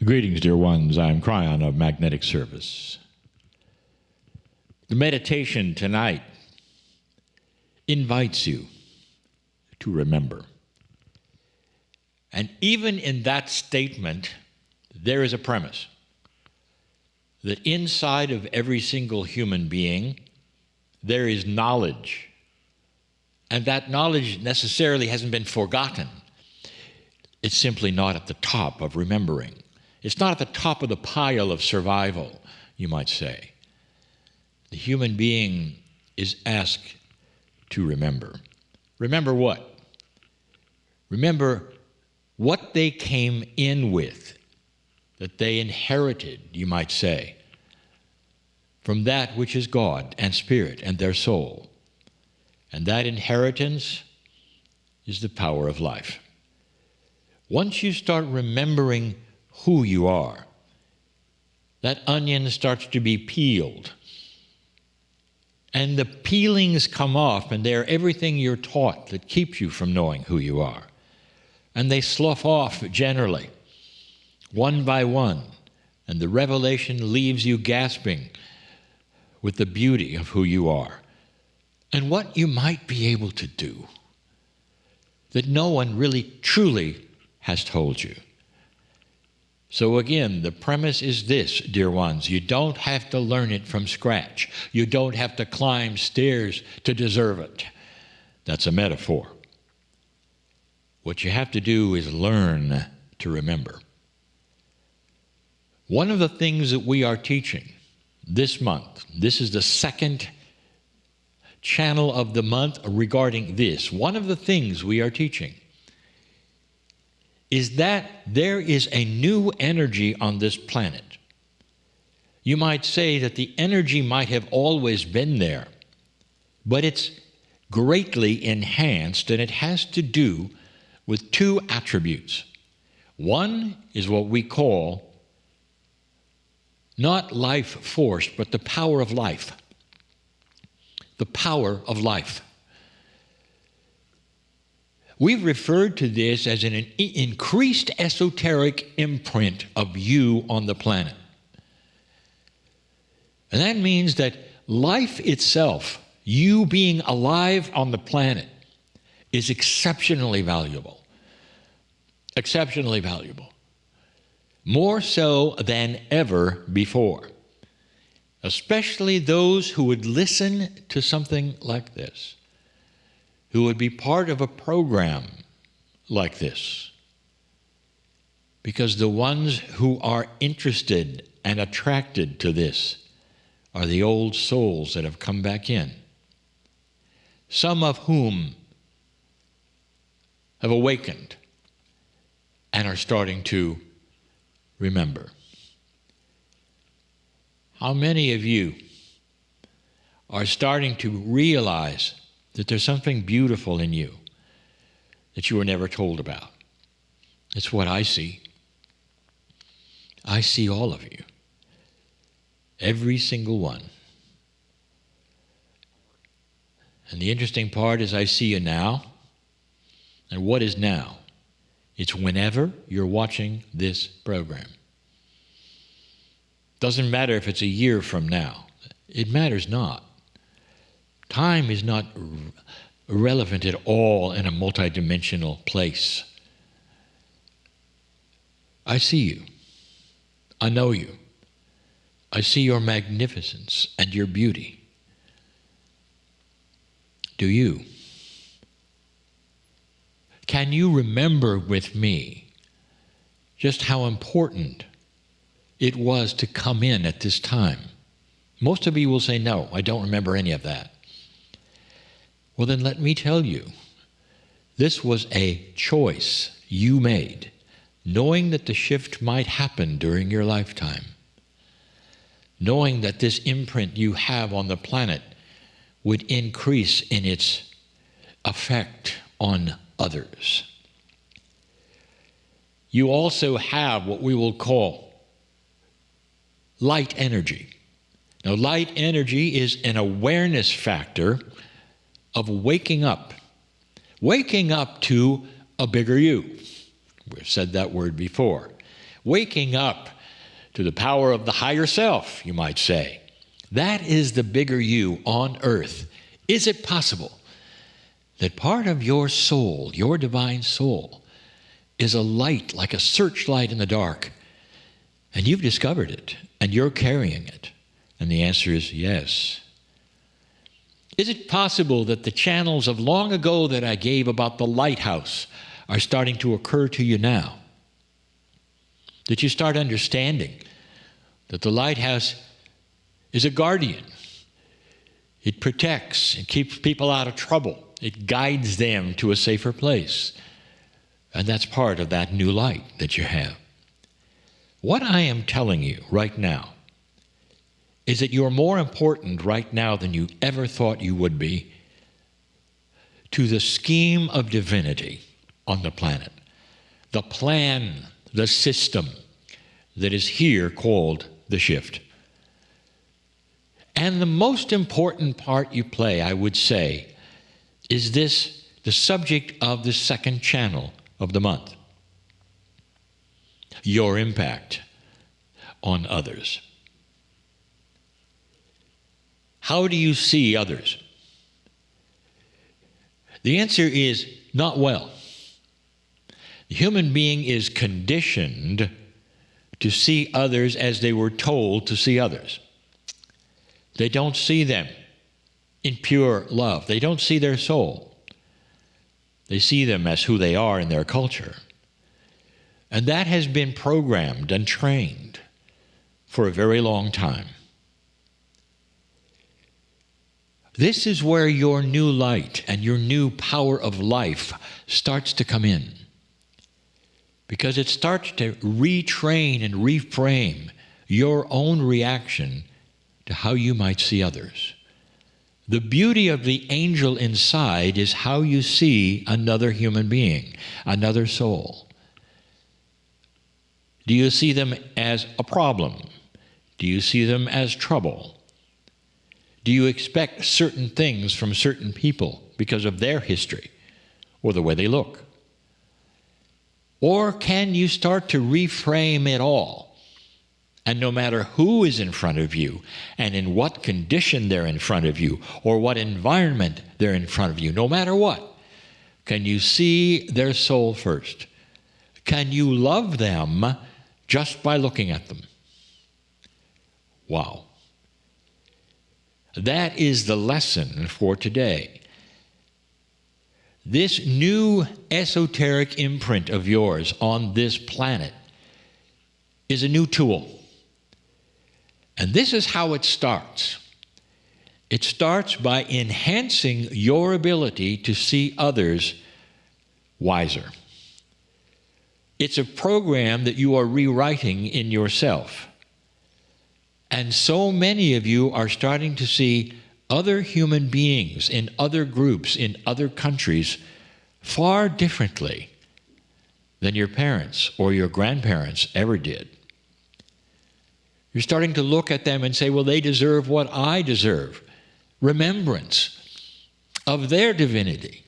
Greetings, dear ones. I'm Kryon of Magnetic Service. The meditation tonight invites you to remember. And even in that statement, there is a premise that inside of every single human being, there is knowledge. And that knowledge necessarily hasn't been forgotten. It's simply not at the top of remembering. It's not at the top of the pile of survival, you might say. The human being is asked to remember. Remember what? Remember what they came in with, that they inherited, you might say, from that which is God and Spirit and their soul. And that inheritance is the power of life. Once you start remembering who you are, that onion starts to be peeled. And the peelings come off, and they're everything you're taught that keeps you from knowing who you are. And they slough off generally, one by one, and the revelation leaves you gasping with the beauty of who you are and what you might be able to do that no one really truly has told you. So again, the premise is this, dear ones. You don't have to learn it from scratch. You don't have to climb stairs to deserve it. That's a metaphor. What you have to do is learn to remember. One of the things that we are teaching this month, this is the second channel of the month regarding this. One of the things we are teaching is that there is a new energy on this planet. You might say that the energy might have always been there, but it's greatly enhanced, and it has to do with two attributes. One is what we call not life force, but the power of life. The power of life. We've referred to this as an increased esoteric imprint of you on the planet. And that means that life itself, you being alive on the planet, is exceptionally valuable. Exceptionally valuable. More so than ever before. Especially those who would listen to something like this, who would be part of a program like this. Because the ones who are interested and attracted to this are the old souls that have come back in, some of whom have awakened and are starting to remember. How many of you are starting to realize that there's something beautiful in you that you were never told about? It's what I see. I see all of you. Every single one. And the interesting part is I see you now. And what is now? It's whenever you're watching this program. Doesn't matter if it's a year from now. It matters not. Time is not irrelevant at all in a multidimensional place. I see you. I know you. I see your magnificence and your beauty. Do you? Can you remember with me just how important it was to come in at this time? Most of you will say, no, I don't remember any of that. Well, then let me tell you, this was a choice you made, knowing that the shift might happen during your lifetime, knowing that this imprint you have on the planet would increase in its effect on others. You also have what we will call light energy. Now, light energy is an awareness factor of waking up to a bigger you. We've said that word before. waking up to the power of the higher self, you might say. That is the bigger you on earth. Is it possible that part of your soul, your divine soul, is a light like a searchlight in the dark, and you've discovered it, and you're carrying it? And the answer is yes. Is it possible that the channels of long ago that I gave about the lighthouse are starting to occur to you now? That you start understanding that the lighthouse is a guardian. It protects and keeps people out of trouble. It guides them to a safer place. And that's part of that new light that you have. What I am telling you right now is that you're more important right now than you ever thought you would be to the scheme of divinity on the planet, the plan, the system that is here called the shift. And the most important part you play, I would say, is this, the subject of the second channel of the month: your impact on others. How do you see others? The answer is not well. The human being is conditioned to see others as they were told to see others. They don't see them in pure love. They don't see their soul. They see them as who they are in their culture. And that has been programmed and trained for a very long time. This is where your new light and your new power of life starts to come in, because it starts to retrain and reframe your own reaction to how you might see others. The beauty of the angel inside is how you see another human being, another soul. Do you see them as a problem? Do you see them as trouble? Do you expect certain things from certain people because of their history or the way they look? Or can you start to reframe it all? And no matter who is in front of you and in what condition they're in front of you or what environment they're in front of you, no matter what, can you see their soul first? Can you love them just by looking at them? Wow. That is the lesson for today. This new esoteric imprint of yours on this planet is a new tool. And this is how it starts. It starts by enhancing your ability to see others wiser. It's a program that you are rewriting in yourself. And so many of you are starting to see other human beings in other groups, in other countries, far differently than your parents or your grandparents ever did. You're starting to look at them and say, well, they deserve what I deserve. Remembrance of their divinity.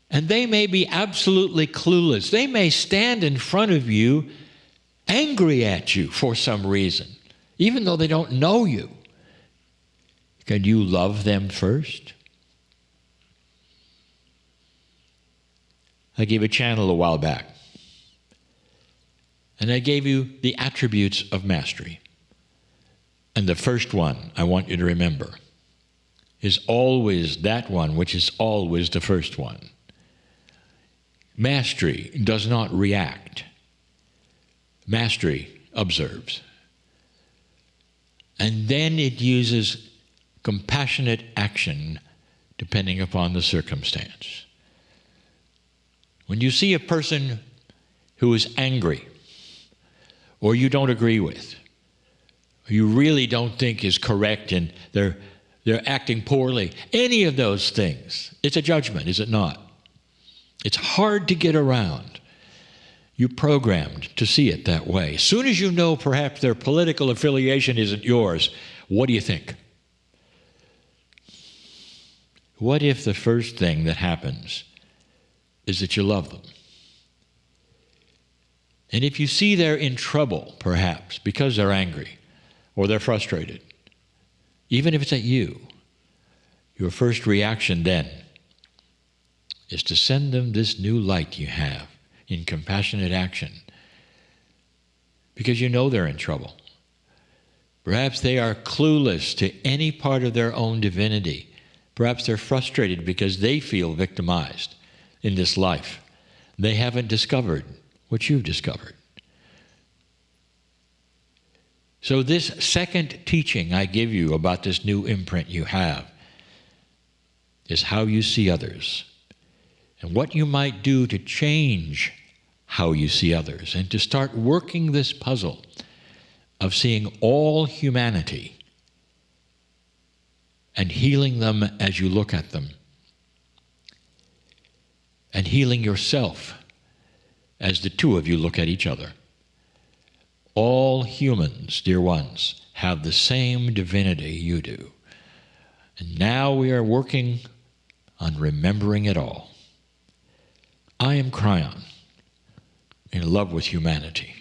And they may be absolutely clueless. They may stand in front of you angry at you for some reason, even though they don't know you. Can you love them first? I gave a channel a while back, and I gave you the attributes of mastery. And the first one I want you to remember is always that one which is always the first one. Mastery does not react. Mastery observes. And then it uses compassionate action depending upon the circumstance. When you see a person who is angry, or you don't agree with, or you really don't think is correct and they're acting poorly, any of those things, it's a judgment, is it not? It's hard to get around. You're programmed to see it that way. As soon as you know perhaps their political affiliation isn't yours, what do you think? What if the first thing that happens is that you love them? And if you see they're in trouble, perhaps, because they're angry or they're frustrated, even if it's at you, your first reaction then is to send them this new light you have in compassionate action, because you know they're in trouble. Perhaps they are clueless to any part of their own divinity. Perhaps they're frustrated because they feel victimized in this life. They haven't discovered what you've discovered. So this second teaching I give you about this new imprint you have is how you see others and what you might do to change how you see others and to start working this puzzle of seeing all humanity and healing them as you look at them, and healing yourself as the two of you look at each other. All humans, dear ones, have the same divinity you do. And now we are working on remembering it all. I am Kryon, in love with humanity.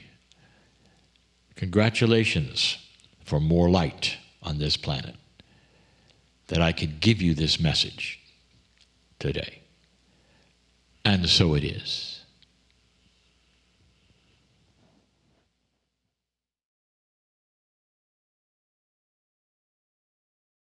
Congratulations for more light on this planet, that I could give you this message today. And so it is.